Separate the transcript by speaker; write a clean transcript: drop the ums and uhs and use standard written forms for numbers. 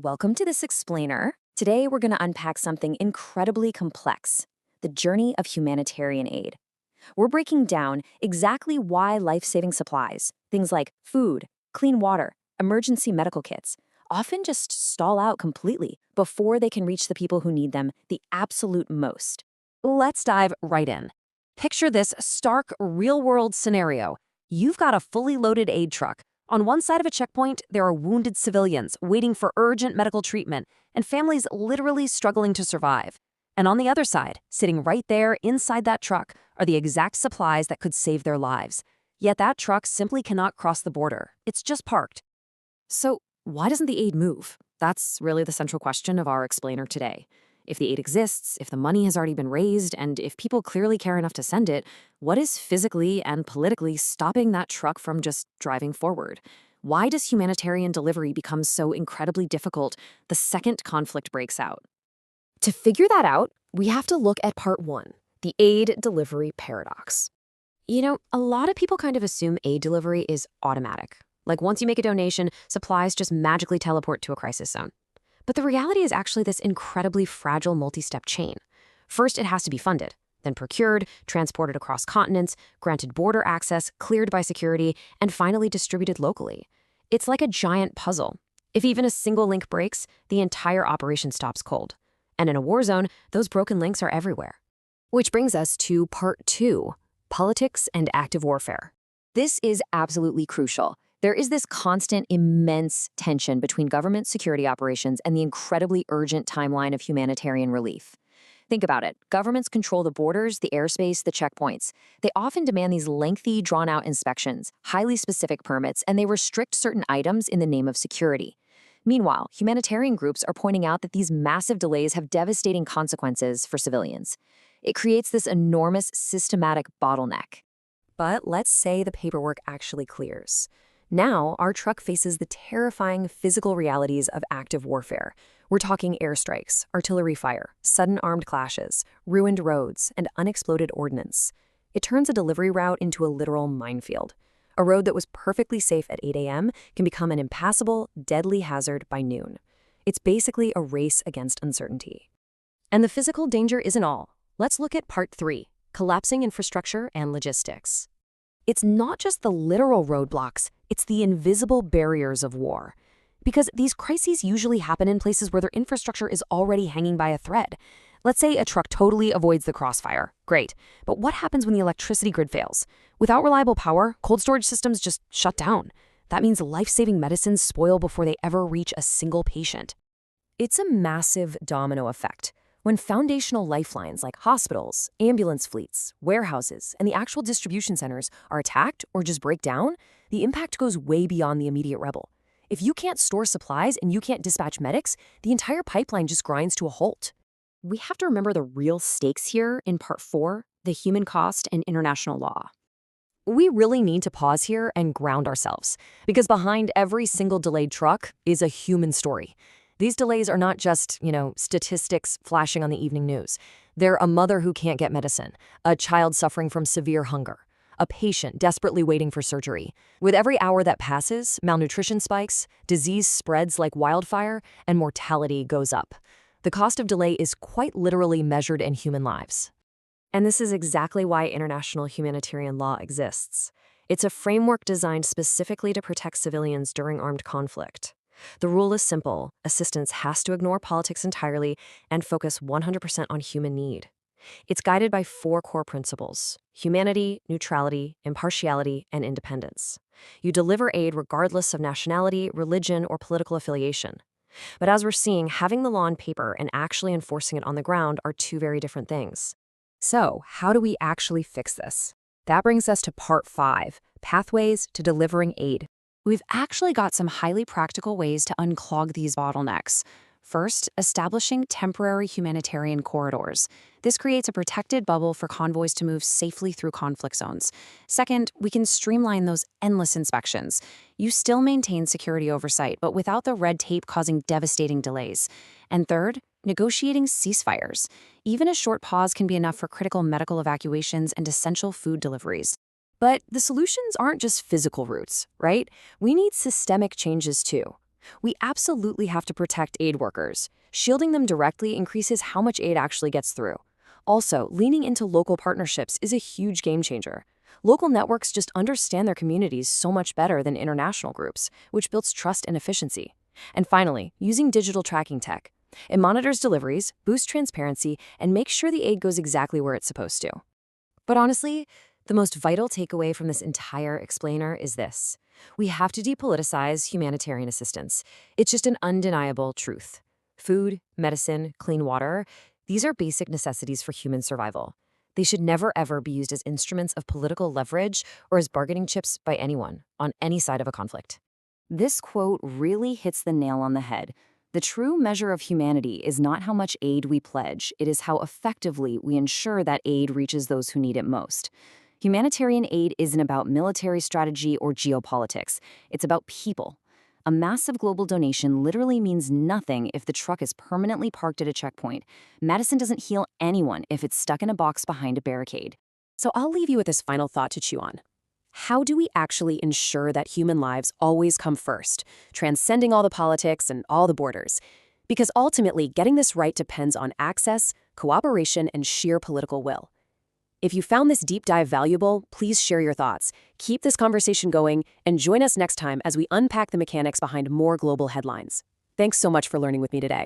Speaker 1: Welcome to this explainer. Today we're going to unpack something incredibly complex, the journey of humanitarian aid. We're breaking down exactly why life-saving supplies, things like food, clean water, emergency medical kits, often just stall out completely before they can reach the people who need them the absolute most.
Speaker 2: Let's dive right in. Picture this stark, real-world scenario. You've got a fully loaded aid truck. On one side of a checkpoint, there are wounded civilians waiting for urgent medical treatment and families literally struggling to survive. And on the other side, sitting right there inside that truck, are the exact supplies that could save their lives. Yet that truck simply cannot cross the border. It's just parked.
Speaker 1: So, why doesn't the aid move? That's really the central question of our explainer today. If the aid exists, if the money has already been raised, and if people clearly care enough to send it, what is physically and politically stopping that truck from just driving forward? Why does humanitarian delivery become so incredibly difficult the second conflict breaks out?
Speaker 3: To figure that out, we have to look at part one, the aid delivery paradox. A lot of people kind of assume aid delivery is automatic. Like once you make a donation, supplies just magically teleport to a crisis zone. But the reality is actually this incredibly fragile multi-step chain. First, it has to be funded, then procured, transported across continents, granted border access, cleared by security, and finally distributed locally. It's like a giant puzzle. If even a single link breaks, the entire operation stops cold. And in a war zone, those broken links are everywhere. Which brings us to part two, politics and active warfare.
Speaker 1: This is absolutely crucial. There is this constant, immense tension between government security operations and the incredibly urgent timeline of humanitarian relief. Think about it. Governments control the borders, the airspace, the checkpoints. They often demand these lengthy, drawn-out inspections, highly specific permits, and they restrict certain items in the name of security. Meanwhile, humanitarian groups are pointing out that these massive delays have devastating consequences for civilians. It creates this enormous, systematic bottleneck.
Speaker 3: But let's say the paperwork actually clears. Now, our truck faces the terrifying physical realities of active warfare. We're talking airstrikes, artillery fire, sudden armed clashes, ruined roads, and unexploded ordnance. It turns a delivery route into a literal minefield. A road that was perfectly safe at 8 a.m. can become an impassable, deadly hazard by noon. It's basically a race against uncertainty. And the physical danger isn't all. Let's look at part three, collapsing infrastructure and logistics. It's not just the literal roadblocks, it's the invisible barriers of war. Because these crises usually happen in places where their infrastructure is already hanging by a thread. Let's say a truck totally avoids the crossfire. Great. But what happens when the electricity grid fails? Without reliable power, cold storage systems just shut down. That means life-saving medicines spoil before they ever reach a single patient. It's a massive domino effect. When foundational lifelines like hospitals, ambulance fleets, warehouses, and the actual distribution centers are attacked or just break down, the impact goes way beyond the immediate rebel. If you can't store supplies and you can't dispatch medics, the entire pipeline just grinds to a halt.
Speaker 1: We have to remember the real stakes here in part four, the human cost and international law.
Speaker 3: We really need to pause here and ground ourselves, because behind every single delayed truck is a human story. These delays are not just, statistics flashing on the evening news. They're a mother who can't get medicine, a child suffering from severe hunger, a patient desperately waiting for surgery. With every hour that passes, malnutrition spikes, disease spreads like wildfire, and mortality goes up. The cost of delay is quite literally measured in human lives. And this is exactly why international humanitarian law exists. It's a framework designed specifically to protect civilians during armed conflict. The rule is simple. Assistance has to ignore politics entirely and focus 100% on human need. It's guided by four core principles: humanity, neutrality, impartiality, and independence. You deliver aid regardless of nationality, religion, or political affiliation. But as we're seeing, having the law on paper and actually enforcing it on the ground are two very different things. So, how do we actually fix this? That brings us to part five, pathways to delivering aid.
Speaker 1: We've actually got some highly practical ways to unclog these bottlenecks. First, establishing temporary humanitarian corridors. This creates a protected bubble for convoys to move safely through conflict zones. Second, we can streamline those endless inspections. You still maintain security oversight, but without the red tape causing devastating delays. And third, negotiating ceasefires. Even a short pause can be enough for critical medical evacuations and essential food deliveries.
Speaker 3: But the solutions aren't just physical routes, right? We need systemic changes too. We absolutely have to protect aid workers. Shielding them directly increases how much aid actually gets through. Also, leaning into local partnerships is a huge game changer. Local networks just understand their communities so much better than international groups, which builds trust and efficiency. And finally, using digital tracking tech. It monitors deliveries, boosts transparency, and makes sure the aid goes exactly where it's supposed to. But honestly, the most vital takeaway from this entire explainer is this. We have to depoliticize humanitarian assistance. It's just an undeniable truth. Food, medicine, clean water, these are basic necessities for human survival. They should never ever be used as instruments of political leverage or as bargaining chips by anyone on any side of a conflict.
Speaker 1: This quote really hits the nail on the head. The true measure of humanity is not how much aid we pledge, it is how effectively we ensure that aid reaches those who need it most. Humanitarian aid isn't about military strategy or geopolitics. It's about people. A massive global donation literally means nothing if the truck is permanently parked at a checkpoint. Medicine doesn't heal anyone if it's stuck in a box behind a barricade.
Speaker 3: So I'll leave you with this final thought to chew on. How do we actually ensure that human lives always come first, transcending all the politics and all the borders? Because ultimately, getting this right depends on access, cooperation, and sheer political will. If you found this deep dive valuable, please share your thoughts. Keep this conversation going, and join us next time as we unpack the mechanics behind more global headlines. Thanks so much for learning with me today.